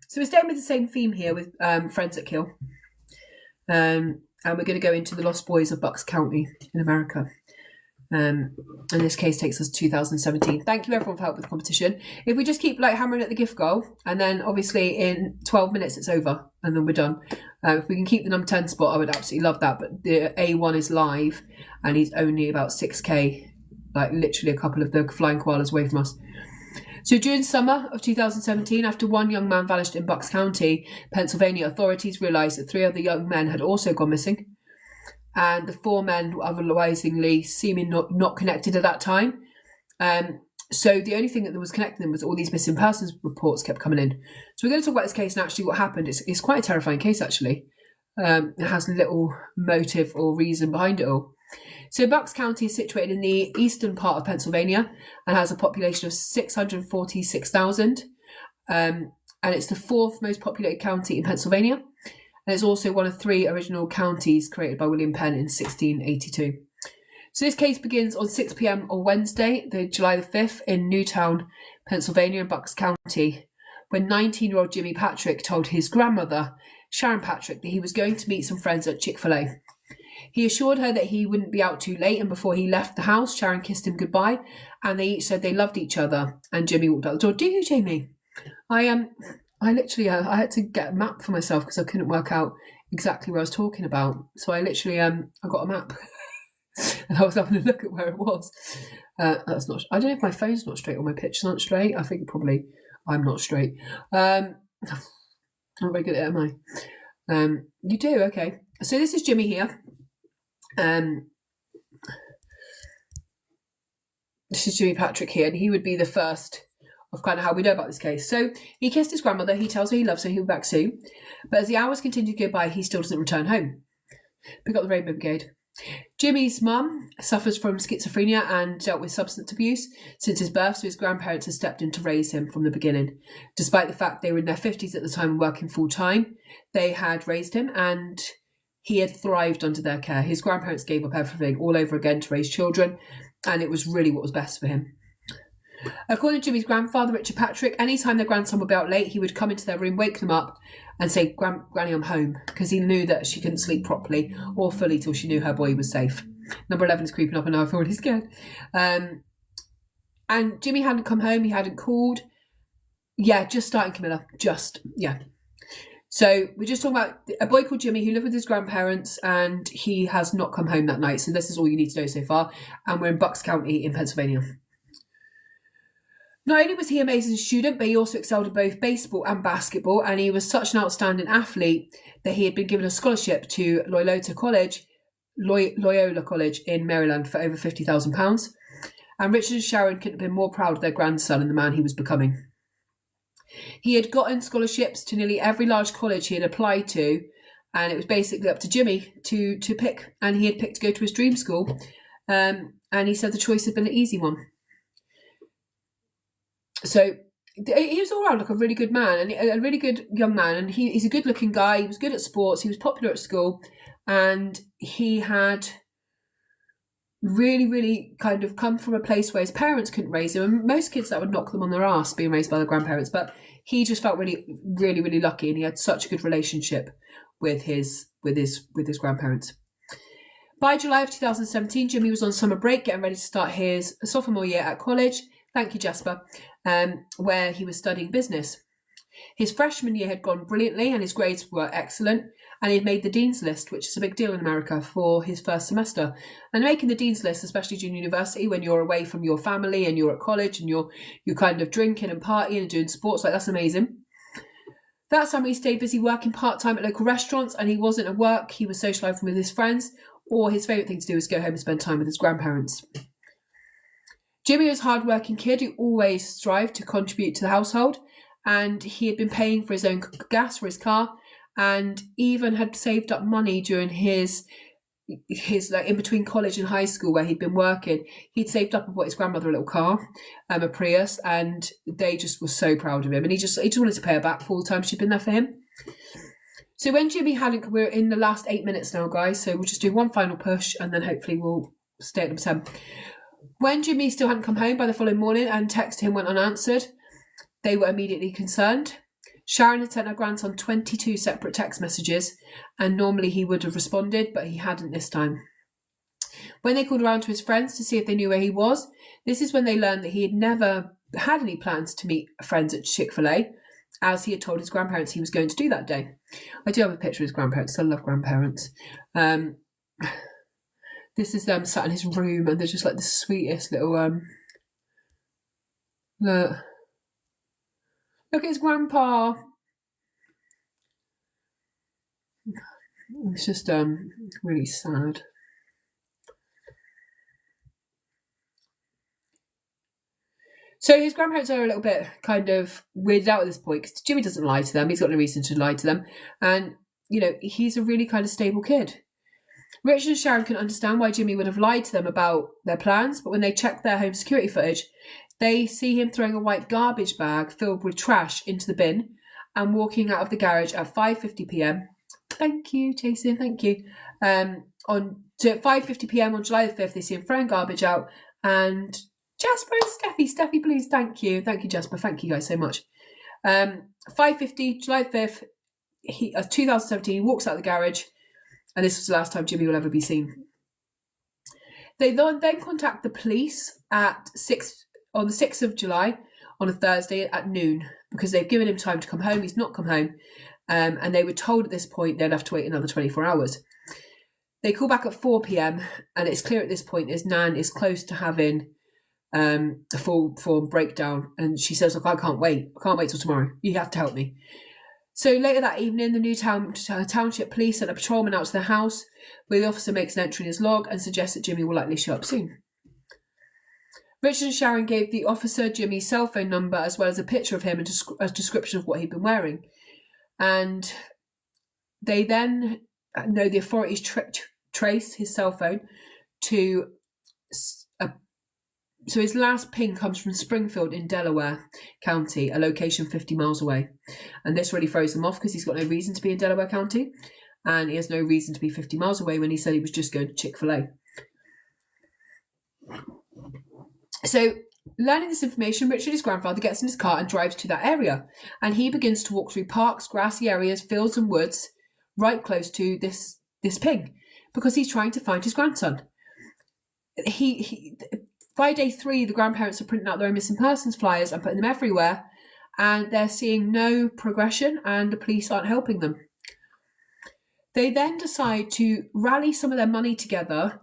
So we're staying with the same theme here with Friends that Kill. And we're going to go into the Lost Boys of Bucks County in America. And this case takes us to 2017. Thank you everyone for help with the competition. If we just keep like hammering at the gift goal, and then obviously in 12 minutes it's over, and then we're done. If we can keep the number 10 spot, I would absolutely love that. But the A1 is live, and he's only about 6k, like literally a couple of the flying koalas away from us. So during summer of 2017, after one young man vanished in Bucks County, Pennsylvania, authorities realised that 3 other young men had also gone missing. And the 4 men were otherwisely seeming not connected at that time. So the only thing that was connecting them was all these missing persons reports kept coming in. So we're going to talk about this case and actually what happened. It's quite a terrifying case, actually. It has little motive or reason behind it all. So Bucks County is situated in the eastern part of Pennsylvania and has a population of 646,000. And it's the 4th most populated county in Pennsylvania. And it's also one of 3 original counties created by William Penn in 1682. So this case begins on 6 p.m. on Wednesday, July the 5th, in Newtown, Pennsylvania, in Bucks County, when 19-year-old Jimmy Patrick told his grandmother, Sharon Patrick, that he was going to meet some friends at Chick-fil-A. He assured her that he wouldn't be out too late, and before he left the house, Sharon kissed him goodbye, and they each said they loved each other, and Jimmy walked out the door. Do you, Jamie? I literally, I had to get a map for myself because I couldn't work out exactly what I was talking about. So I literally, I got a map and I was having a look at where it was. That's not, I don't know if my phone's not straight or my picture's not straight. I think probably I'm not straight. I'm not very good at it, am I? You do, okay. So this is Jimmy here. This is Jimmy Patrick here, and he would be the first of kind of how we know about this case. So he kissed his grandmother. He tells her he loves her. He'll be back soon. But as the hours continue to go by, he still doesn't return home. Pick up the Rainbow Brigade. Jimmy's mum suffers from schizophrenia and dealt with substance abuse since his birth, so his grandparents had stepped in to raise him from the beginning. Despite the fact they were in their 50s at the time and working full-time, they had raised him and he had thrived under their care. His grandparents gave up everything all over again to raise children, and it was really what was best for him. According to Jimmy's grandfather, Richard Patrick, anytime their grandson would be out late, he would come into their room, wake them up and say, Granny, I'm home, because he knew that she couldn't sleep properly or fully till she knew her boy was safe. Number 11 is creeping up and now I'm already scared. And Jimmy hadn't come home, he hadn't called. Yeah, just starting, Camilla. So we're just talking about a boy called Jimmy who lived with his grandparents, and he has not come home that night. So this is all you need to know so far. And we're in Bucks County in Pennsylvania. Not only was he an amazing student, but he also excelled in both baseball and basketball, and he was such an outstanding athlete that he had been given a scholarship to Loyola College in Maryland for over £50,000. And Richard and Sharon couldn't have been more proud of their grandson and the man he was becoming. He had gotten scholarships to nearly every large college he had applied to, and it was basically up to Jimmy to pick, and he had picked to go to his dream school, and he said the choice had been an easy one. So he was all around like a really good man, and a really good young man, and he's a good looking guy. He was good at sports, he was popular at school, and he had really, really kind of come from a place where his parents couldn't raise him. And most kids, that would knock them on their ass being raised by their grandparents, but he just felt really, really, really lucky, and he had such a good relationship with his grandparents. By July of 2017, Jimmy was on summer break, getting ready to start his sophomore year at college. Thank you, Jasper. Where he was studying business. His freshman year had gone brilliantly and his grades were excellent, and he had made the Dean's List, which is a big deal in America, for his first semester. And making the Dean's List, especially during university, when you're away from your family and you're at college and you're kind of drinking and partying and doing sports, like, that's amazing. That summer he stayed busy working part-time at local restaurants, and he wasn't at work. He was socialising with his friends, or his favourite thing to do was go home and spend time with his grandparents. Jimmy was a hard-working kid who always strived to contribute to the household, and he had been paying for his own gas for his car, and even had saved up money during his like in between college and high school where he'd been working. He'd saved up and bought his grandmother a little car, a Prius, and they just were so proud of him. And he just wanted to pay her back for all the time she'd been there for him. So when Jimmy hadn't, we're in the last 8 minutes now, guys. So we'll just do one final push, and then hopefully we'll stay at number 10. When Jimmy still hadn't come home by the following morning and text to him went unanswered, they were immediately concerned. Sharon had sent her grandson 22 separate text messages, and normally he would have responded, but he hadn't this time. When they called around to his friends to see if they knew where he was, this is when they learned that he had never had any plans to meet friends at Chick-fil-A, as he had told his grandparents he was going to do that day. I do have a picture of his grandparents. I love grandparents. This is them sat in his room, and they're just like the sweetest little look at his grandpa. It's just really sad. So his grandparents are a little bit kind of weirded out at this point, because Jimmy doesn't lie to them. He's got no reason to lie to them. And, you know, he's a really kind of stable kid. Richard and Sharon can understand why Jimmy would have lied to them about their plans, but when they check their home security footage, they see him throwing a white garbage bag filled with trash into the bin and walking out of the garage at 5:50 p.m. Thank you, Jason, thank you. So at 5:50 p.m. on July the 5th, they see him throwing garbage out, and Jasper and Steffi, please, thank you, Jasper, thank you guys so much. 5:50, July 5th, 2017, he walks out of the garage, and this was the last time Jimmy will ever be seen. They then contact the police on the 6th of July, on a Thursday at noon, because they've given him time to come home. He's not come home, and they were told at this point they'd have to wait another 24 hours. They call back at 4 p.m, and it's clear at this point his nan is close to having a full form breakdown, and she says, look, I can't wait till tomorrow, you have to help me. So later that evening, the new township police sent a patrolman out to the house, where the officer makes an entry in his log and suggests that Jimmy will likely show up soon. Richard and Sharon gave the officer Jimmy's cell phone number, as well as a picture of him and a description of what he'd been wearing, and they then know the authorities trace his cell phone to so his last ping comes from Springfield in Delaware County, a location 50 miles away. And this really throws him off, because he's got no reason to be in Delaware County, and he has no reason to be 50 miles away when he said he was just going to Chick-fil-A. So, learning this information, Richard, his grandfather, gets in his car and drives to that area. And he begins to walk through parks, grassy areas, fields and woods, right close to this ping, because he's trying to find his grandson. By day 3, the grandparents are printing out their own missing persons flyers and putting them everywhere, and they're seeing no progression, and the police aren't helping them. They then decide to rally some of their money together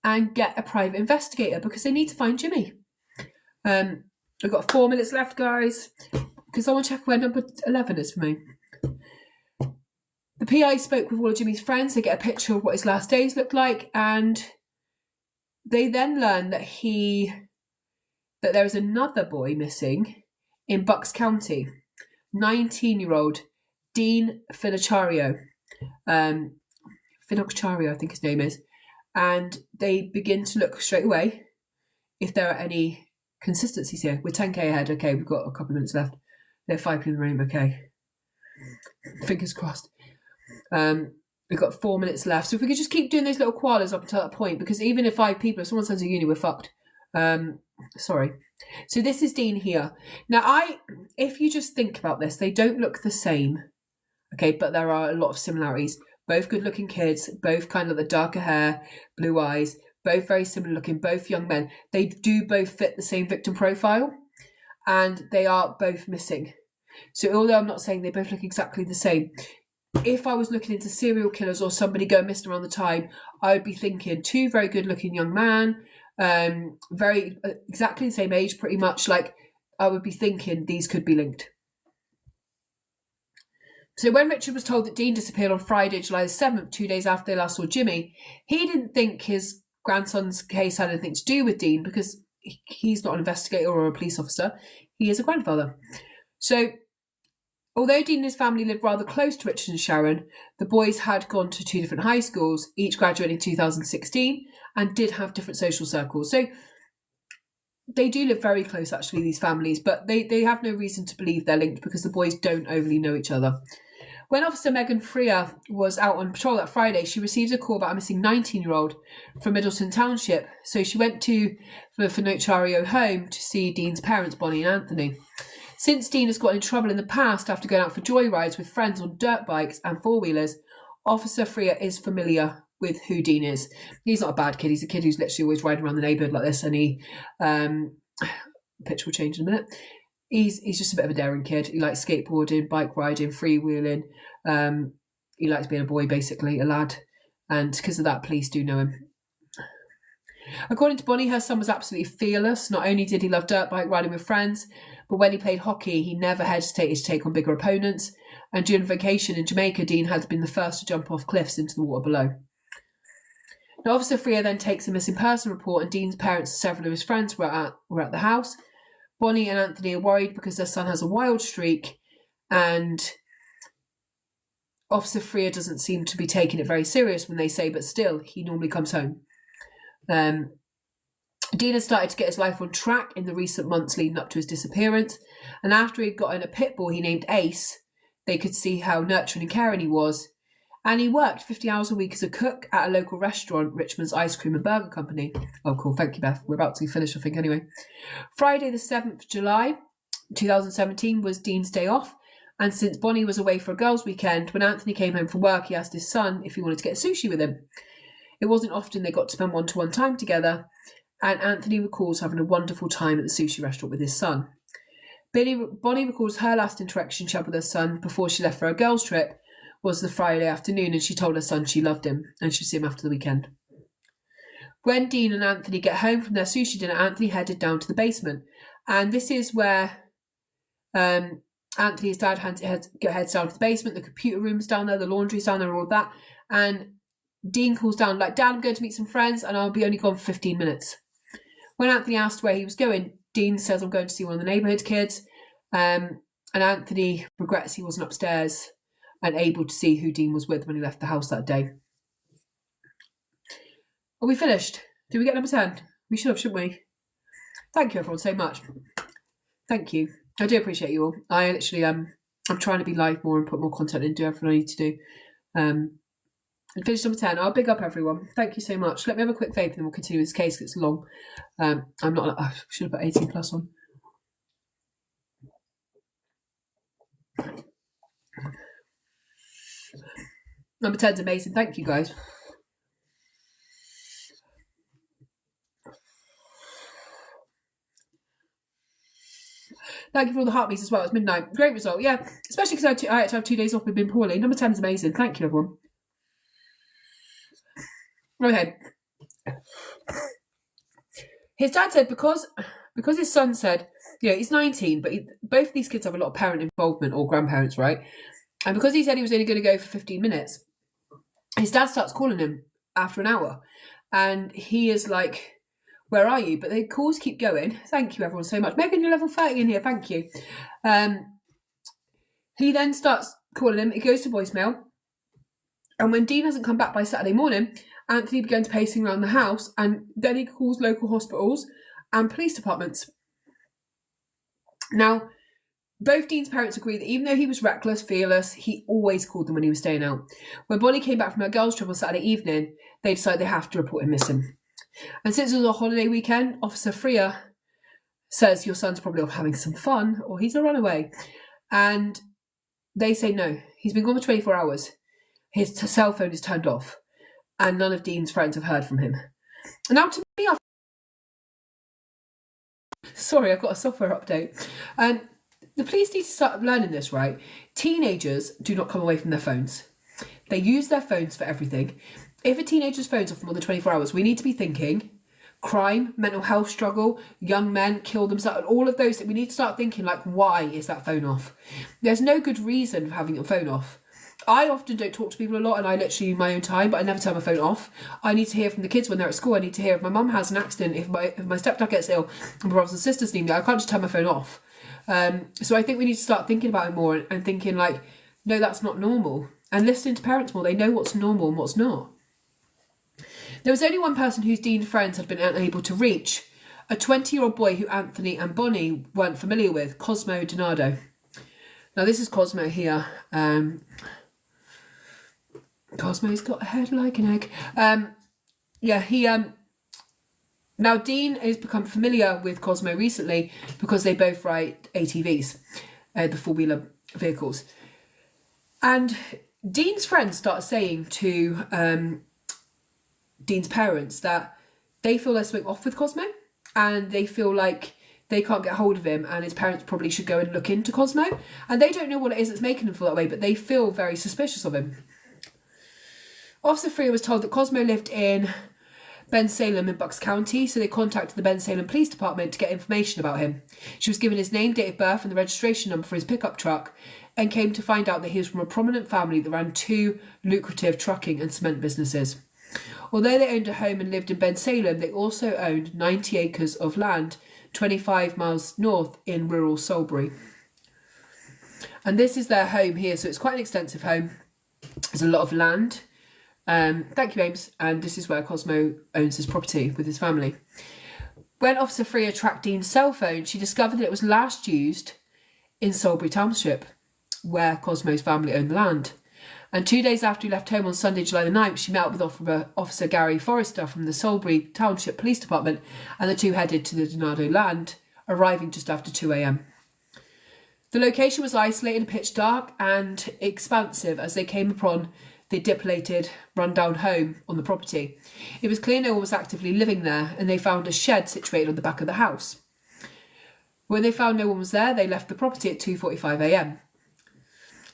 and get a private investigator, because they need to find Jimmy. We've got 4 minutes left, guys, because I want to check where number 11 is for me. The PI spoke with all of Jimmy's friends to get a picture of what his last days looked like, and they then learn that there is another boy missing in Bucks County, 19-year-old Dean Finocchiaro. Finocchiaro, I think his name is. And they begin to look straight away if there are any consistencies here. We're 10k ahead. Okay, we've got a couple of minutes left. There are 5 people in the room. Okay. Fingers crossed. We've got 4 minutes left. So if we could just keep doing those little koalas up until that point, because even if 5 people, if someone sends a uni, we're fucked. Sorry. So this is Dean here. Now, if you just think about this, they don't look the same. Okay, but there are a lot of similarities. Both good-looking kids, both kind of the darker hair, blue eyes, both very similar looking, both young men. They do both fit the same victim profile, and they are both missing. So although I'm not saying they both look exactly the same, if I was looking into serial killers or somebody going missing around the time, I would be thinking 2 very good-looking young men, very exactly the same age, pretty much. Like, I would be thinking these could be linked. So when Richard was told that Dean disappeared on Friday, July the 7th, 2 days after they last saw Jimmy, he didn't think his grandson's case had anything to do with Dean, because he's not an investigator or a police officer. He is a grandfather. So although Dean and his family lived rather close to Richard and Sharon, the boys had gone to 2 different high schools, each graduating in 2016, and did have different social circles. So they do live very close, actually, these families, but they have no reason to believe they're linked, because the boys don't overly know each other. When Officer Megan Freer was out on patrol that Friday, she received a call about a missing 19-year-old from Middleton Township. So she went to the Finocchiaro home to see Dean's parents, Bonnie and Anthony. Since Dean has got in trouble in the past after going out for joyrides with friends on dirt bikes and four-wheelers, Officer Freer is familiar with who Dean is. He's not a bad kid. He's a kid who's literally always riding around the neighbourhood like this, and he picture will change in a minute. He's just a bit of a daring kid. He likes skateboarding, bike riding, freewheeling. He likes being a boy, basically, a lad. And because of that, police do know him. According to Bonnie, her son was absolutely fearless. Not only did he love dirt bike riding with friends, but when he played hockey, he never hesitated to take on bigger opponents. And during vacation in Jamaica, Dean had been the first to jump off cliffs into the water below. Now, Officer Freer then takes a missing person report, and Dean's parents and several of his friends were at the house. Bonnie and Anthony are worried because their son has a wild streak, and Officer Freer doesn't seem to be taking it very serious when they say, but still, he normally comes home. Dean has started to get his life on track in the recent months leading up to his disappearance, and after he'd gotten a pit bull he named Ace, they could see how nurturing and caring he was. And he worked 50 hours a week as a cook at a local restaurant, Richmond's Ice Cream and Burger Company. Oh, cool. Thank you, Beth. We're about to finish, I think, anyway. Friday the 7th of July, 2017 was Dean's day off. And since Bonnie was away for a girls' weekend, when Anthony came home from work, he asked his son if he wanted to get sushi with him. It wasn't often they got to spend one-to-one time together, and Anthony recalls having a wonderful time at the sushi restaurant with his son. Bonnie recalls her last interaction she had with her son before she left for a girls' trip was the Friday afternoon, and she told her son she loved him and she'd see him after the weekend. When Dean and Anthony get home from their sushi dinner, Anthony headed down to the basement, and this is where Anthony's dad heads down to the basement. The computer room's down there, the laundry's down there, all that, and Dean calls down like, "Dad, I'm going to meet some friends and I'll be only gone for 15 minutes. When Anthony asked where he was going, Dean says, "I'm going to see one of the neighbourhood kids," and Anthony regrets he wasn't upstairs and able to see who Dean was with when he left the house that day. Are we finished? Did we get number 10? We should have, shouldn't we? Thank you everyone so much. Thank you. I do appreciate you all. I literally I'm trying to be live more and put more content in, do everything I need to do. And finish number 10. I'll big up everyone. Thank you so much. Let me have a quick vape and then we'll continue this case. It's long. I should have put 18 plus on. Number 10's amazing. Thank you, guys. Thank you for all the heartbeats as well. It's midnight. Great result. Yeah, especially because I had to have 2 days off. We've been poorly. Number 10 is amazing. Thank you, everyone. Okay. His dad said because his son said, he's 19, but both of these kids have a lot of parent involvement or grandparents, right? And because he said he was only going to go for 15 minutes, his dad starts calling him after an hour. And he is like, "Where are you?" But the calls keep going. Thank you, everyone, so much. Megan, you're level 30 in here. Thank you. He then starts calling him. It goes to voicemail. And when Dean hasn't come back by Saturday morning, Anthony began pacing around the house. And then he calls local hospitals and police departments. Now, both Dean's parents agree that even though he was reckless, fearless, he always called them when he was staying out. When Bonnie came back from her girls' trip on Saturday evening, they decided they have to report him missing. And since it was a holiday weekend, Officer Freer says your son's probably off having some fun or he's a runaway. And they say no, he's been gone for 24 hours. His cell phone is turned off and none of Dean's friends have heard from him. Now to me, sorry, I've got a software update. The police need to start learning this, right? Teenagers do not come away from their phones. They use their phones for everything. If a teenager's phone's off for more than 24 hours, we need to be thinking crime, mental health struggle, young men kill themselves, all of those. We need to start thinking, like, why is that phone off? There's no good reason for having your phone off. I often don't talk to people a lot and I literally use my own time, but I never turn my phone off. I need to hear from the kids when they're at school. I need to hear if my mum has an accident, if my stepdad gets ill, and my brothers and sisters need me. I can't just turn my phone off. So I think we need to start thinking about it more and thinking like, no, that's not normal. And listening to parents more, they know what's normal and what's not. There was only one person whose Dean's friends had been unable to reach, a 20-year-old boy who Anthony and Bonnie weren't familiar with, Cosmo Donato. Now this is Cosmo here. Cosmo's got a head like an egg. Now, Dean has become familiar with Cosmo recently because they both ride ATVs, the four-wheeler vehicles. And Dean's friends start saying to Dean's parents that they feel there's something off with Cosmo, and they feel like they can't get hold of him, and his parents probably should go and look into Cosmo. And they don't know what it is that's making them feel that way, but they feel very suspicious of him. Officer Freer was told that Cosmo lived in Bensalem in Bucks County, so they contacted the Bensalem Police Department to get information about him. She was given his name, date of birth, and the registration number for his pickup truck, and came to find out that he was from a prominent family that ran 2 lucrative trucking and cement businesses. Although they owned a home and lived in Bensalem, they also owned 90 acres of land 25 miles north in rural Salisbury. And this is their home here, so it's quite an extensive home. There's a lot of land. Thank you, Ames. And this is where Cosmo owns his property with his family. When Officer Freer tracked Dean's cell phone, she discovered that it was last used in Salisbury Township, where Cosmo's family owned the land. And 2 days after he left home on Sunday, July the 9th, she met up with Officer Gary Forrester from the Salisbury Township Police Department, and the two headed to the Donado land, arriving just after 2 a.m. The location was isolated, pitch dark and expansive as they came upon the dilapidated, run-down home on the property. It was clear no one was actively living there, and they found a shed situated on the back of the house. When they found no one was there, they left the property at 2:45 a.m.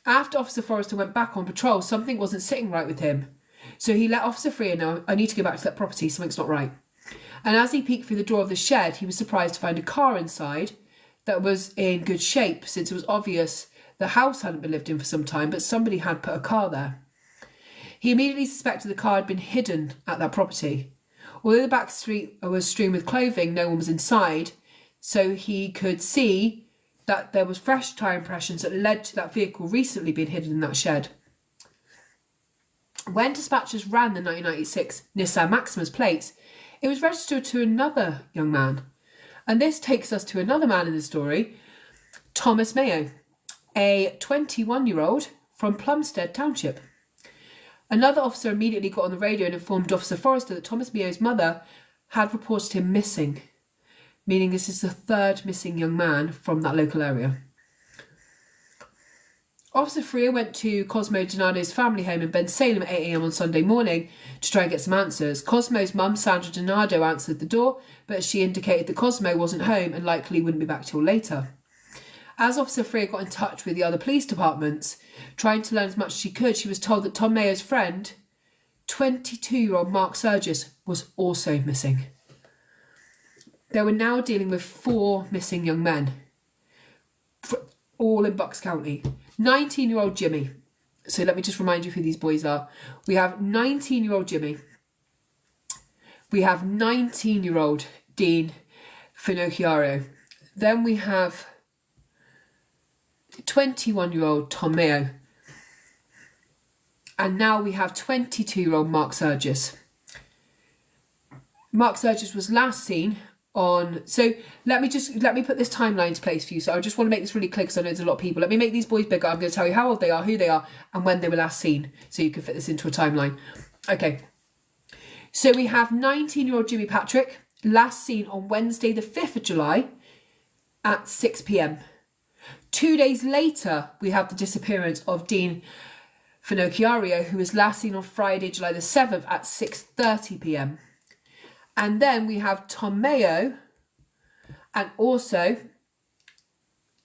After Officer Forrester went back on patrol, something wasn't sitting right with him. So he let Officer Freer know, I need to go back to that property, something's not right. And as he peeked through the door of the shed, he was surprised to find a car inside that was in good shape, since it was obvious the house hadn't been lived in for some time, but somebody had put a car there. He immediately suspected the car had been hidden at that property. Although the back street was strewn with clothing, no one was inside, so he could see that there was fresh tyre impressions that led to that vehicle recently being hidden in that shed. When dispatchers ran the 1996 Nissan Maxima's plates, it was registered to another young man. And this takes us to another man in the story, Thomas Mayo, a 21-year-old from Plumstead Township. Another officer immediately got on the radio and informed Officer Forrester that Thomas Mayo's mother had reported him missing, meaning this is the 3rd missing young man from that local area. Officer Freer went to Cosmo Donado's family home in Bensalem at 8 a.m. on Sunday morning to try and get some answers. Cosmo's mum, Sandra Donado, answered the door, but she indicated that Cosmo wasn't home and likely wouldn't be back till later. As Officer Freer got in touch with the other police departments, trying to learn as much as she could, she was told that Tom Mayo's friend, 22-year-old Mark Surgis, was also missing. They were now dealing with 4 missing young men, all in Bucks County. 19-year-old Jimmy. So let me just remind you who these boys are. We have 19-year-old Jimmy. We have 19-year-old Dean Finocchiaro. Then we have 21-year-old Tom Mayo. And now we have 22-year-old Mark Surgis. Mark Surgis was last seen on, so let me put this timeline into place for you. So I just want to make this really clear because I know there's a lot of people. Let me make these boys bigger. I'm going to tell you how old they are, who they are, and when they were last seen, so you can fit this into a timeline. Okay, so we have 19-year-old Jimmy Patrick, last seen on Wednesday the 5th of July at 6 p.m. 2 days later, we have the disappearance of Dean Finocchiaro, who was last seen on Friday, July the 7th at 6:30 p.m. And then we have Tom Mayo and also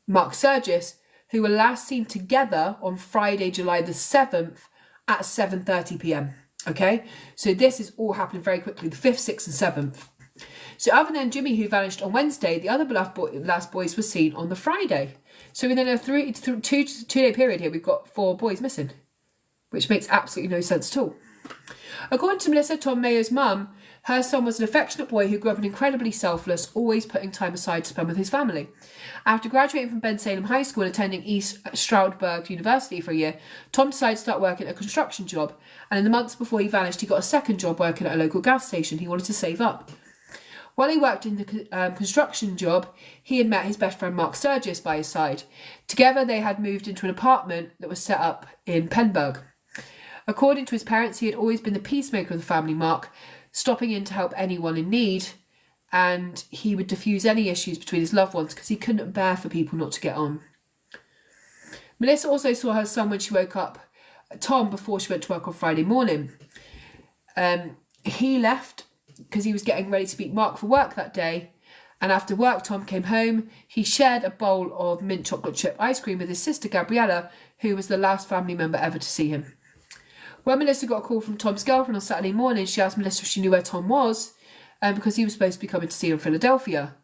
Mark Surgis, who were last seen together on Friday, July the 7th at 7:30 p.m. Okay, so this is all happening very quickly, the 5th, 6th and 7th. So other than Jimmy, who vanished on Wednesday, the other last boys were seen on the Friday. So within a two-day period here, we've got 4 boys missing, which makes absolutely no sense at all. According to Melissa, Tom Mayo's mum, her son was an affectionate boy who grew up an incredibly selfless, always putting time aside to spend with his family. After graduating from Bensalem High School and attending East Stroudsburg University for a year, Tom decided to start working at a construction job, and in the months before he vanished, he got a second job working at a local gas station. He wanted to save up. While he worked in the construction job, he had met his best friend Mark Surgis by his side. Together, they had moved into an apartment that was set up in Penburg. According to his parents, he had always been the peacemaker of the family, Mark, stopping in to help anyone in need, and he would diffuse any issues between his loved ones because he couldn't bear for people not to get on. Melissa also saw her son when she woke up, Tom, before she went to work on Friday morning. He left because he was getting ready to meet Mark for work that day. And after work, Tom came home. He shared a bowl of mint chocolate chip ice cream with his sister, Gabriella, who was the last family member ever to see him. When Melissa got a call from Tom's girlfriend on Saturday morning, she asked Melissa if she knew where Tom was, because he was supposed to be coming to see her in Philadelphia.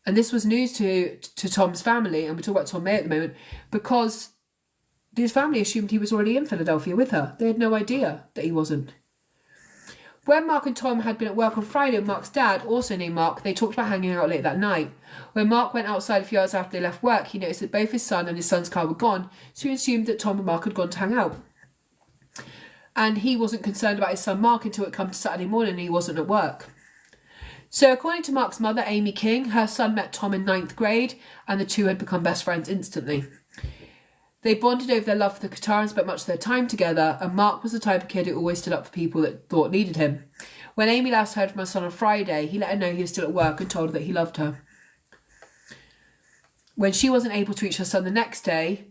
And this was news to Tom's family, and we're talking about Tom May at the moment, because his family assumed he was already in Philadelphia with her. They had no idea that he wasn't. When Mark and Tom had been at work on Friday with Mark's dad, also named Mark, they talked about hanging out late that night. When Mark went outside a few hours after they left work, he noticed that both his son and his son's car were gone, so he assumed that Tom and Mark had gone to hang out. And he wasn't concerned about his son Mark until it came to Saturday morning and he wasn't at work. So according to Mark's mother, Amy King, her son met Tom in 9th grade and the two had become best friends instantly. They bonded over their love for the guitar and spent much of their time together, and Mark was the type of kid who always stood up for people that thought needed him. When Amy last heard from her son on Friday, he let her know he was still at work and told her that he loved her. When she wasn't able to reach her son the next day,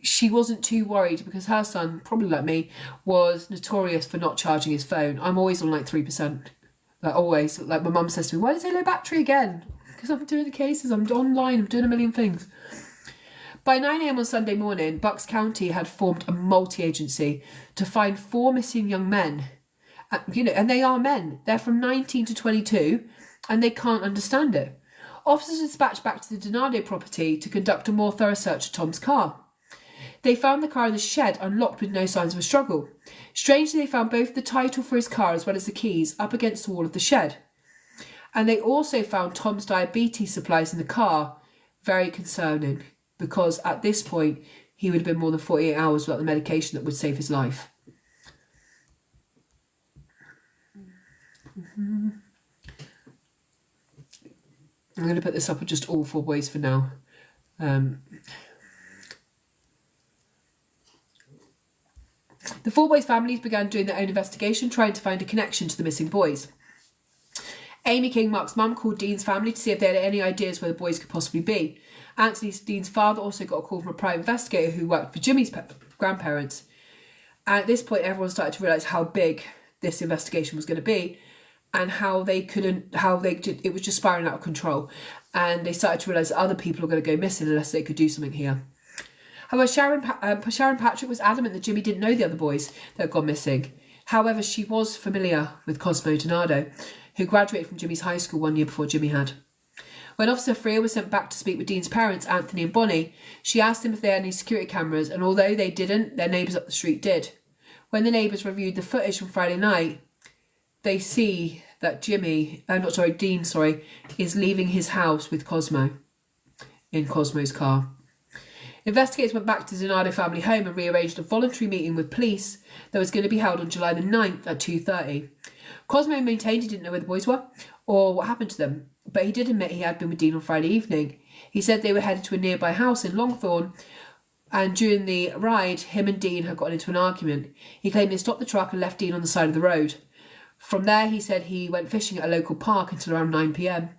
she wasn't too worried because her son, probably like me, was notorious for not charging his phone. I'm always on like 3%. Like always. Like my mum says to me, why did it say low battery again? Because I'm doing the cases, I'm online, I'm doing a million things. By 9 a.m. on Sunday morning, Bucks County had formed a multi-agency to find 4 missing young men. And they are men. They're from 19 to 22, and they can't understand it. Officers dispatched back to the Donado property to conduct a more thorough search of Tom's car. They found the car in the shed unlocked with no signs of a struggle. Strangely, they found both the title for his car as well as the keys up against the wall of the shed. And they also found Tom's diabetes supplies in the car. Very concerning, because at this point, he would have been more than 48 hours without the medication that would save his life. I'm going to put this up with just all 4 boys for now. The 4 boys' families began doing their own investigation, trying to find a connection to the missing boys. Amy King, Mark's mum, called Dean's family to see if they had any ideas where the boys could possibly be. Anthony, Dean's father, also got a call from a private investigator who worked for Jimmy's grandparents. And at this point, everyone started to realise how big this investigation was going to be, and it was just spiraling out of control. And they started to realise that other people were going to go missing unless they could do something here. However, Sharon Patrick was adamant that Jimmy didn't know the other boys that had gone missing. However, she was familiar with Cosmo Donado, who graduated from Jimmy's high school 1 year before Jimmy had. When Officer Freer was sent back to speak with Dean's parents, Anthony and Bonnie, she asked him if they had any security cameras, and although they didn't, their neighbours up the street did. When the neighbours reviewed the footage from Friday night, they see that Dean, is leaving his house with Cosmo in Cosmo's car. Investigators went back to the Donado family home and rearranged a voluntary meeting with police that was going to be held on July the 9th at 2:30. Cosmo maintained he didn't know where the boys were or what happened to them, but he did admit he had been with Dean on Friday evening. He said they were headed to a nearby house in Longthorn, and during the ride, him and Dean had gotten into an argument. He claimed they stopped the truck and left Dean on the side of the road. From there, he said he went fishing at a local park until around 9 p.m.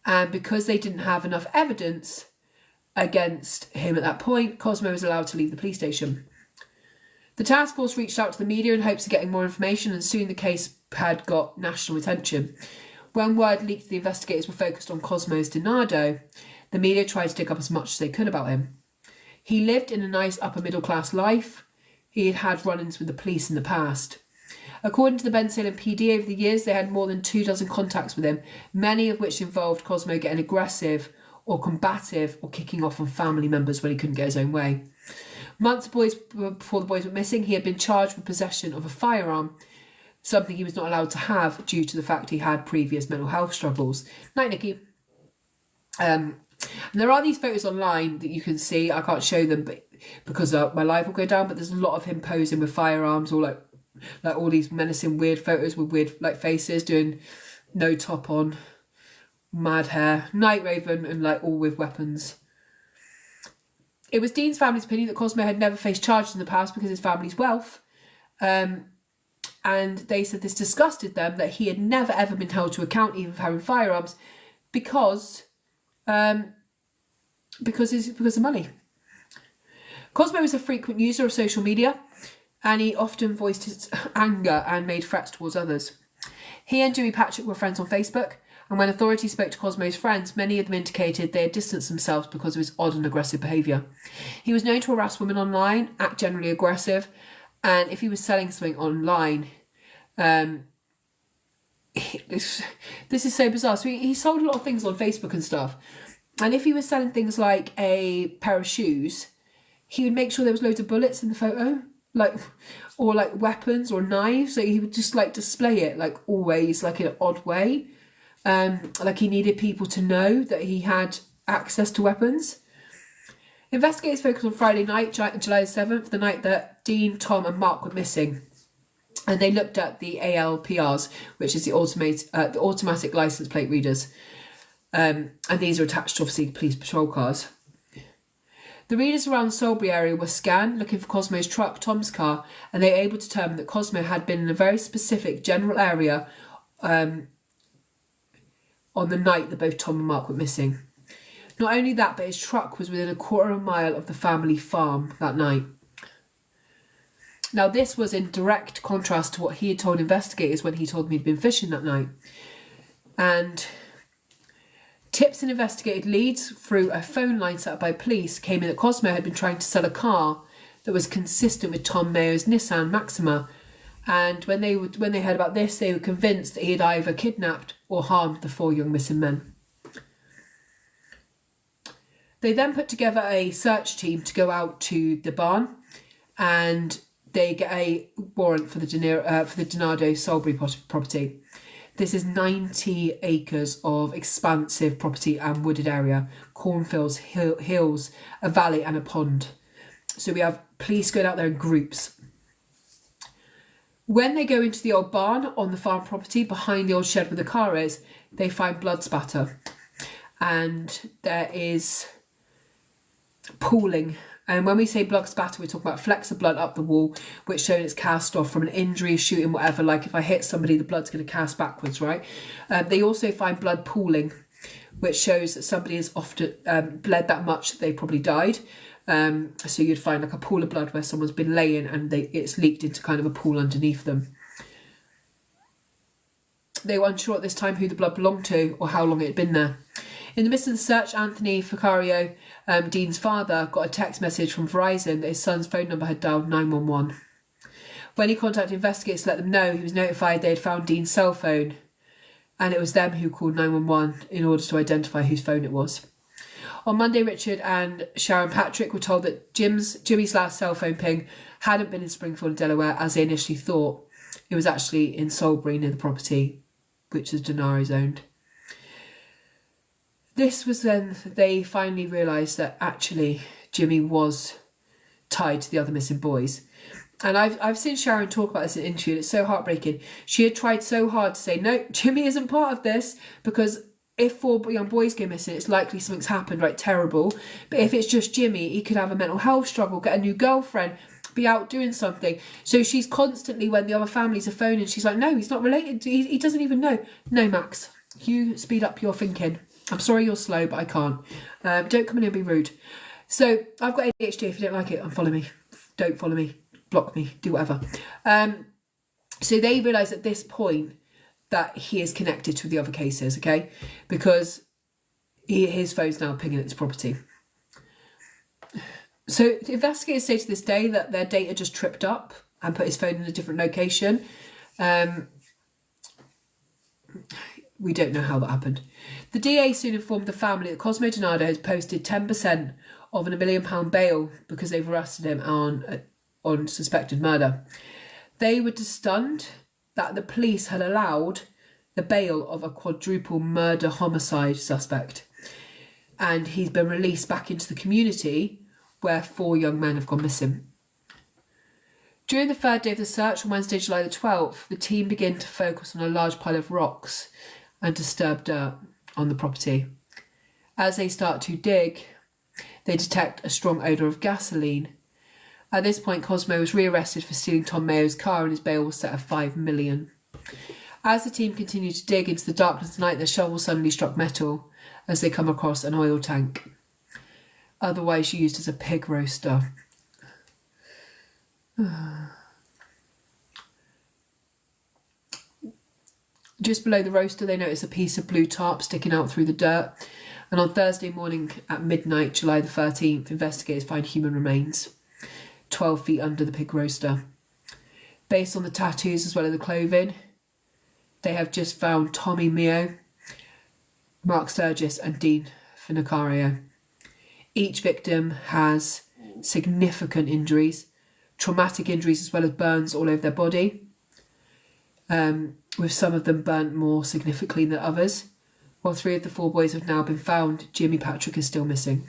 And because they didn't have enough evidence against him at that point, Cosmo was allowed to leave the police station. The task force reached out to the media in hopes of getting more information, and soon the case had got national attention. When word leaked that the investigators were focused on Cosmo's Donado, the media tried to dig up as much as they could about him. He lived in a nice upper middle class life. He had had run-ins with the police in the past. According to the Ben Salem PD, over the years they had more than 24 contacts with him, many of which involved Cosmo getting aggressive or combative or kicking off on family members when he couldn't get his own way. Months before the boys went missing, he had been charged with possession of a firearm, something he was not allowed to have due to the fact he had previous mental health struggles. Night, Nikki. And there are these photos online that you can see. I can't show them because my live will go down, but there's a lot of him posing with firearms, or like all these menacing weird photos with weird like faces, doing no top on, mad hair, Night Raven, and like all with weapons. It was Dean's family's opinion that Cosmo had never faced charges in the past because of his family's wealth. And and they said this disgusted them, that he had never ever been held to account even for having firearms because of money. Cosmo was a frequent user of social media, and he often voiced his anger and made threats towards others. He and Jimmy Patrick were friends on Facebook, and when authorities spoke to Cosmo's friends, many of them indicated they had distanced themselves because of his odd and aggressive behaviour. He was known to harass women online, act generally aggressive, and if he was selling something online, this is so bizarre. So he sold a lot of things on Facebook and stuff, and if he was selling things like a pair of shoes, he would make sure there was loads of bullets in the photo, or weapons or knives. So he would just display it always in an odd way. He needed people to know that he had access to weapons. Investigators focused on Friday night, July the 7th, the night that Dean, Tom and Mark were missing. And they looked at the ALPRs, which is the automatic license plate readers. And these are attached to, obviously, police patrol cars. The readers around the Salisbury area were scanned, looking for Cosmo's truck, Tom's car, and they were able to determine that Cosmo had been in a very specific general area on the night that both Tom and Mark were missing. Not only that, but his truck was within a quarter of a mile of the family farm that night. Now, this was in direct contrast to what he had told investigators when he told them he'd been fishing that night. And tips and investigated leads through a phone line set up by police came in that Cosmo had been trying to sell a car that was consistent with Tom Mayo's Nissan Maxima. And when they heard about this, they were convinced that he had either kidnapped or harmed the 4 young missing men. They then put together a search team to go out to the barn, and they get a warrant for the Donado Salisbury property. This is 90 acres of expansive property and wooded area, cornfields, hills, a valley and a pond. So we have police going out there in groups. When they go into the old barn on the farm property behind the old shed where the car is, they find blood spatter. And there is pooling. And when we say blood spatter, we're talking about flecks of blood up the wall, which show it's cast off from an injury, shooting, whatever. Like if I hit somebody, the blood's going to cast backwards, right? They also find blood pooling, which shows that somebody has often bled that much that they probably died. So you'd find a pool of blood where someone's been laying and it's leaked into kind of a pool underneath them. They were unsure at this time who the blood belonged to or how long it had been there. In the midst of the search, Anthony Ficario, Dean's father, got a text message from Verizon that his son's phone number had dialed 911. When he contacted investigators to let them know, he was notified they had found Dean's cell phone, and it was them who called 911 in order to identify whose phone it was. On Monday, Richard and Sharon Patrick were told that Jimmy's last cell phone ping hadn't been in Springfield, Delaware, as they initially thought. It was actually in Salisbury near the property, which is Denari's owned. This was then they finally realised that actually Jimmy was tied to the other missing boys. And I've seen Sharon talk about this in an interview, and it's so heartbreaking. She had tried so hard to say, no, Jimmy isn't part of this, because if 4 young boys go missing, it's likely something's happened, right? Terrible. But if it's just Jimmy, he could have a mental health struggle, get a new girlfriend, be out doing something. So she's constantly, when the other families are phoning, she's like, no, he's not related. He doesn't even know. No, Max, you speed up your thinking. I'm sorry you're slow, but I can't. Don't come in and be rude. So I've got ADHD. If you don't like it, unfollow me. Don't follow me. Block me. Do whatever. So they realise at this point that he is connected to the other cases, okay? Because his phone's now pinging at his property. So the investigators say to this day that their data just tripped up and put his phone in a different location. We don't know how that happened. The DA soon informed the family that Cosmo Donado has posted 10% of a £1 million bail because they've arrested him on suspected murder. They were stunned that the police had allowed the bail of a quadruple murder homicide suspect. And he's been released back into the community where 4 young men have gone missing. During the 3rd day of the search on Wednesday, July the 12th, the team began to focus on a large pile of rocks and disturbed dirt on the property. As they start to dig, they detect a strong odour of gasoline, At this point, Cosmo was rearrested for stealing Tom Mayo's car and his bail was set at $5 million. As the team continued to dig into the darkness of the night, their shovel suddenly struck metal as they come across an oil tank, otherwise used as a pig roaster. Just below the roaster, they noticed a piece of blue tarp sticking out through the dirt. And on Thursday morning at midnight, July the 13th, investigators find human remains 12 feet under the pig roaster. Based on the tattoos as well as the clothing, they have just found Tommy Mio, Mark Sturgis and Dean Finocchiaro. Each victim has significant injuries, traumatic injuries as well as burns all over their body, with some of them burnt more significantly than others. While 3 of the 4 boys have now been found, Jimmy Patrick is still missing.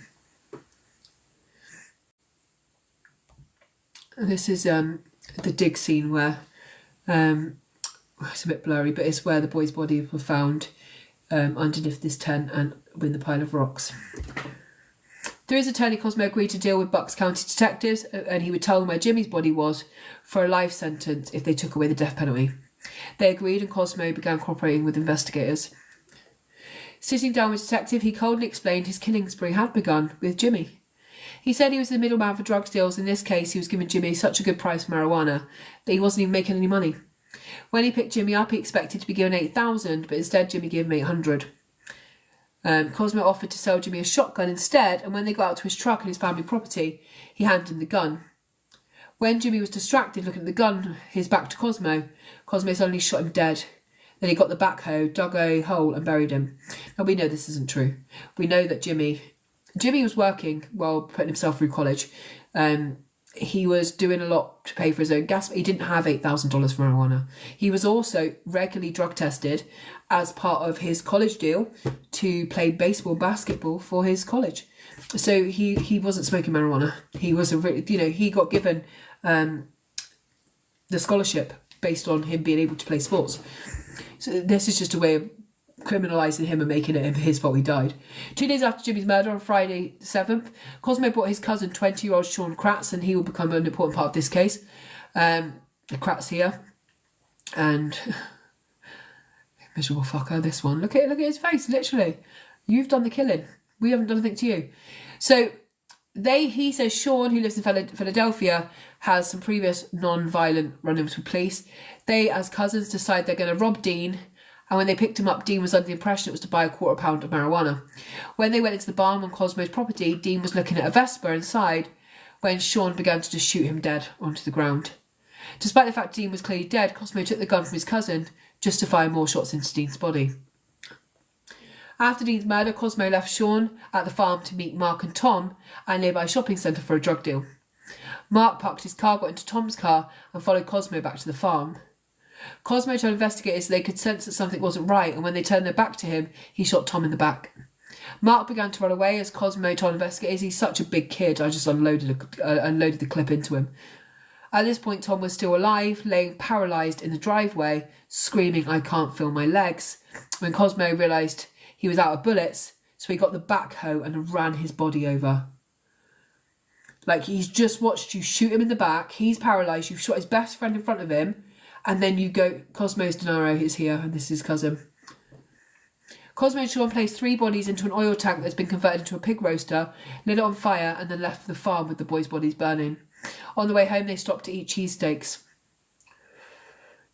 This is the dig scene where, it's a bit blurry, but it's where the boys' bodies were found underneath this tent and in the pile of rocks. Through his attorney, Cosmo agreed to deal with Bucks County detectives and he would tell them where Jimmy's body was for a life sentence if they took away the death penalty. They agreed and Cosmo began cooperating with investigators. Sitting down with the detective, he coldly explained his killing spree had begun with Jimmy. He said he was the middleman for drug deals. In this case, he was giving Jimmy such a good price for marijuana that he wasn't even making any money. When he picked Jimmy up, he expected to be given $8,000, but instead Jimmy gave him $800. Cosmo offered to sell Jimmy a shotgun instead, and when they got out to his truck and his family property, he handed him the gun. When Jimmy was distracted looking at the gun, his back to Cosmo suddenly shot him dead. Then he got the backhoe, dug a hole and buried him. Now we know this isn't true. We know that Jimmy was working while putting himself through college. He was doing a lot to pay for his own gas. He didn't have $8,000 for marijuana. He was also regularly drug tested as part of his college deal to play baseball, basketball for his college. So he wasn't smoking marijuana. He was he got given the scholarship based on him being able to play sports. So this is just a way of criminalising him and making it his fault he died. 2 days after Jimmy's murder on Friday the 7th, Cosmo brought his cousin, 20-year-old Sean Kratz, and he will become an important part of this case. The Kratz here. And miserable fucker, this one. Look at his face, literally. You've done the killing. We haven't done anything to you. So he says Sean, who lives in Philadelphia, has some previous non-violent run-ins with police. They, as cousins, decide they're going to rob Dean. And when they picked him up, Dean was under the impression it was to buy a quarter pound of marijuana. When they went into the barn on Cosmo's property, Dean was looking at a Vespa inside when Sean began to just shoot him dead onto the ground. Despite the fact Dean was clearly dead, Cosmo took the gun from his cousin just to fire more shots into Dean's body. After Dean's murder, Cosmo left Sean at the farm to meet Mark and Tom at a nearby shopping centre for a drug deal. Mark parked his car, got into Tom's car and followed Cosmo back to the farm. Cosmo told investigators they could sense that something wasn't right, and when they turned their back to him, he shot Tom in the back. Mark began to run away as Cosmo told investigators he's such a big kid. I just unloaded the clip into him. At this point, Tom was still alive, laying paralysed in the driveway, screaming, "I can't feel my legs," when Cosmo realised he was out of bullets, so he got the backhoe and ran his body over. Like, he's just watched you shoot him in the back, he's paralysed, you've shot his best friend in front of him, and then you go, Cosmo's Denaro is here, and this is his cousin. Cosmo and Sean placed 3 bodies into an oil tank that's been converted into a pig roaster, lit it on fire, and then left the farm with the boys' bodies burning. On the way home, they stopped to eat cheesesteaks.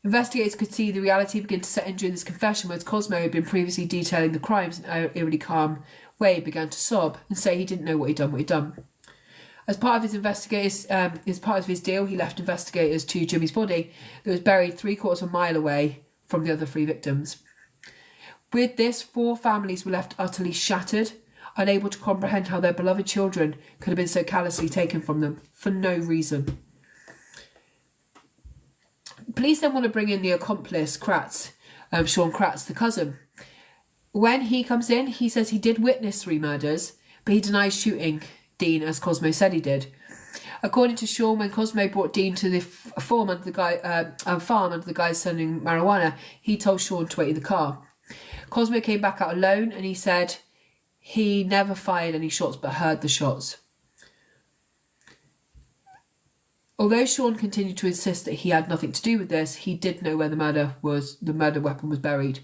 Investigators could see the reality begin to set in during this confession, whereas Cosmo, who had been previously detailing the crimes in an eerily calm way, began to sob and say he didn't know what he'd done. As part of his deal, he left investigators to Jimmy's body that was buried 3/4 of a mile away from the other 3 victims. With this, 4 families were left utterly shattered, unable to comprehend how their beloved children could have been so callously taken from them for no reason. Police then want to bring in the accomplice, Kratz, Sean Kratz, the cousin. When he comes in, he says he did witness 3 murders, but he denies shooting Dean as Cosmo said he did. According to Sean, when Cosmo brought Dean to the farm under the guise selling marijuana, he told Sean to wait in the car. Cosmo came back out alone and he said he never fired any shots but heard the shots. Although Sean continued to insist that he had nothing to do with this, he did know where the murder weapon was buried.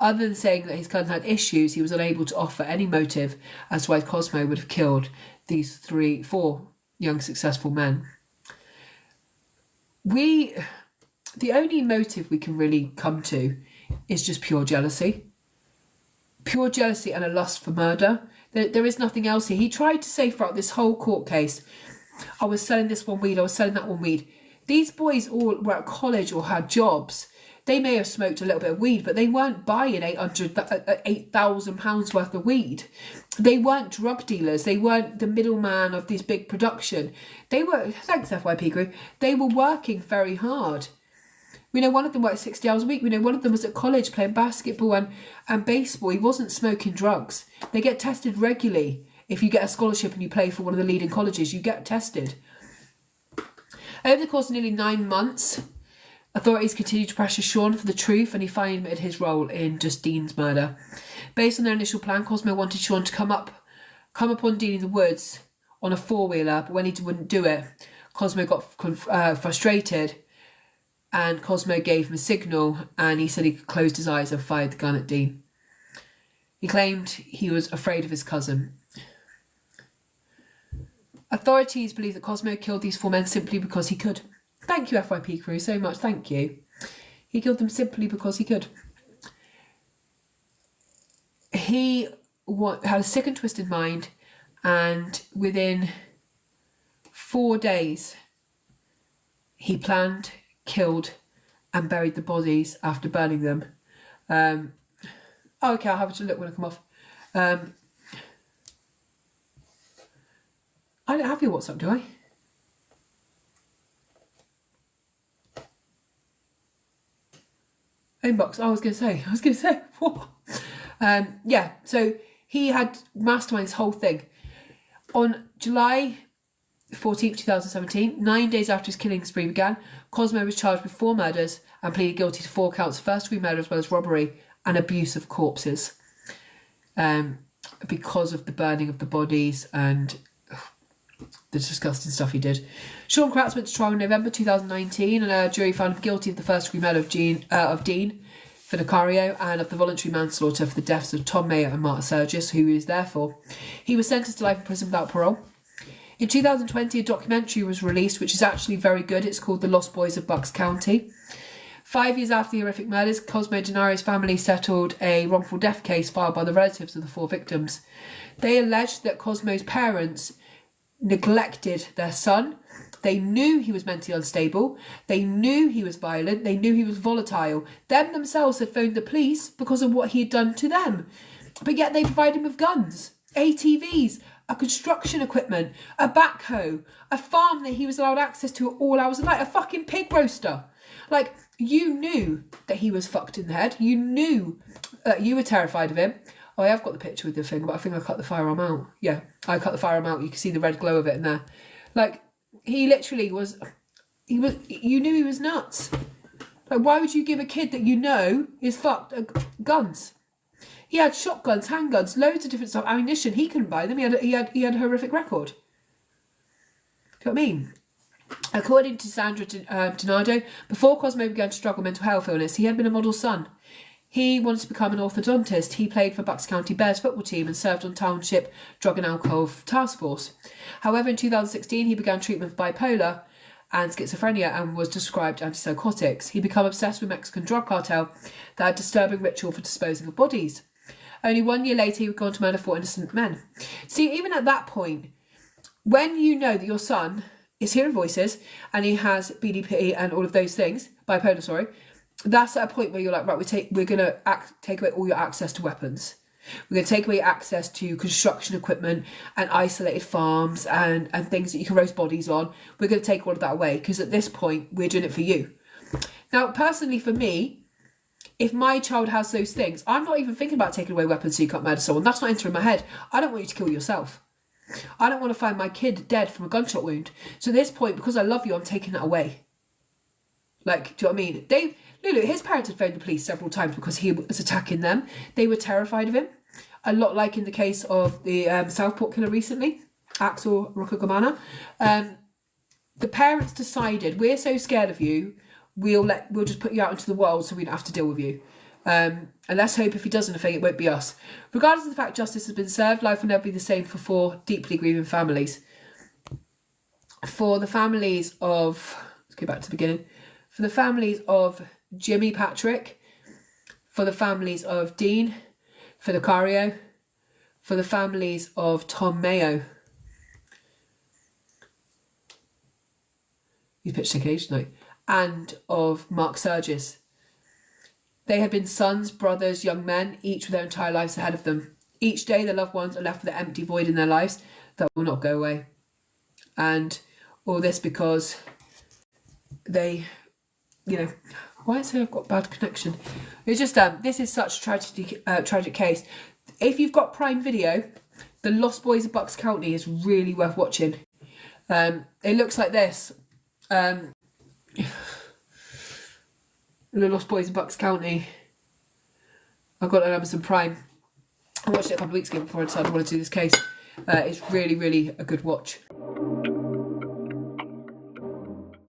Other than saying that his cousin had issues, he was unable to offer any motive as to why Cosmo would have killed these 4 young successful men. The only motive we can really come to is just pure jealousy. Pure jealousy and a lust for murder. There is nothing else here. He tried to say throughout this whole court case, I was selling this one weed, I was selling that one weed. These boys all were at college or had jobs. They may have smoked a little bit of weed, but they weren't buying £8,000 worth of weed. They weren't drug dealers. They weren't the middleman of this big production. They were, thanks FYP Crew, they were working very hard. We know one of them worked 60 hours a week. We know one of them was at college playing basketball and baseball. He wasn't smoking drugs. They get tested regularly. If you get a scholarship and you play for one of the leading colleges, you get tested. Over the course of nearly 9 months, authorities continued to pressure Sean for the truth, and he finally admitted his role in Justine's murder. Based on their initial plan, Cosmo wanted Sean to come upon Dean in the woods on a 4-wheeler, but when he wouldn't do it, Cosmo got frustrated, and Cosmo gave him a signal, and he said he closed his eyes and fired the gun at Dean. He claimed he was afraid of his cousin. Authorities believe that Cosmo killed these 4 men simply because he could. Thank you, FYP Crew, so much. Thank you. He killed them simply because he could. He had a sick and twisted mind, and within 4 days, he planned, killed, and buried the bodies after burning them. Okay, I'll have a look when I come off. I don't have your WhatsApp, do I? Inbox. I was going to say. What? Yeah. So he had masterminded this whole thing. On July 14th, 2017, 9 days after his killing spree began, Cosmo was charged with 4 murders and pleaded guilty to 4 counts of first-degree murder as well as robbery and abuse of corpses, because of the burning of the bodies and the disgusting stuff he did. Sean Kratz went to trial in November 2019, and a jury found him guilty of the first-degree murder of Dean Finuccio and of the voluntary manslaughter for the deaths of Tom Mayer and Marta Sergis, who he was there for. He was sentenced to life in prison without parole. In 2020, a documentary was released, which is actually very good. It's called The Lost Boys of Bucks County. 5 years after the horrific murders, Cosmo Gennaro's family settled a wrongful death case filed by the relatives of the 4 victims. They alleged that Cosmo's parents neglected their son. They knew he was mentally unstable. They knew he was violent. They knew he was volatile. Them themselves had phoned the police because of what he had done to them. But yet they provided him with guns, ATVs, a construction equipment, a backhoe, a farm that he was allowed access to at all hours of the night, a fucking pig roaster. Like, you knew that he was fucked in the head. You knew that you were terrified of him. Oh, I have got the picture with the thing, but I think I cut the firearm out. Yeah, I cut the firearm out. You can see the red glow of it in there. Like, he literally was, you knew he was nuts. Like, why would you give a kid that you know is fucked guns? He had shotguns, handguns, loads of different stuff, ammunition. He couldn't buy them. He had a horrific record. Do you know what I mean? According to Sandra Donato, before Cosmo began to struggle with mental health illness, he had been a model son. He wanted to become an orthodontist. He played for Bucks County Bears football team and served on Township Drug and Alcohol Task Force. However, in 2016, he began treatment for bipolar and schizophrenia and was prescribed antipsychotics. He became obsessed with Mexican drug cartel that had a disturbing ritual for disposing of bodies. Only 1 year later, he would go on to murder 4 innocent men. See, even at that point, when you know that your son is hearing voices and he has BDP and all of those things, bipolar, sorry, that's at a point where you're like, right, we're going to take away all your access to weapons. We're going to take away access to construction equipment and isolated farms and things that you can roast bodies on. We're going to take all of that away because at this point, we're doing it for you. Now, personally, for me, if my child has those things, I'm not even thinking about taking away weapons so you can't murder someone. That's not entering my head. I don't want you to kill yourself. I don't want to find my kid dead from a gunshot wound. So at this point, because I love you, I'm taking that away. Like, do you know what I mean? Lulu, his parents had phoned the police several times because he was attacking them. They were terrified of him. A lot like in the case of the Southport killer recently, Axel Roccagamana. the parents decided, we're so scared of you, we'll just put you out into the world so we don't have to deal with you. And let's hope if he does anything, it won't be us. Regardless of the fact justice has been served, life will never be the same for 4 deeply grieving families. For the families of, let's go back to the beginning, for the families of Jimmy Patrick, for the families of Dean Filocario, for the families of Tom Mayo. He's pitched occasionally. And of Mark Surgis. They had been sons, brothers, young men, each with their entire lives ahead of them. Each day their loved ones are left with an empty void in their lives that will not go away. And all this because they, why is it I've got bad connection? It's just, this is such a tragic case. If you've got Prime Video, The Lost Boys of Bucks County is really worth watching. It looks like this. The Lost Boys of Bucks County. I've got it on Amazon Prime. I watched it a couple of weeks ago before I decided I wanted to do this case. It's really, really a good watch.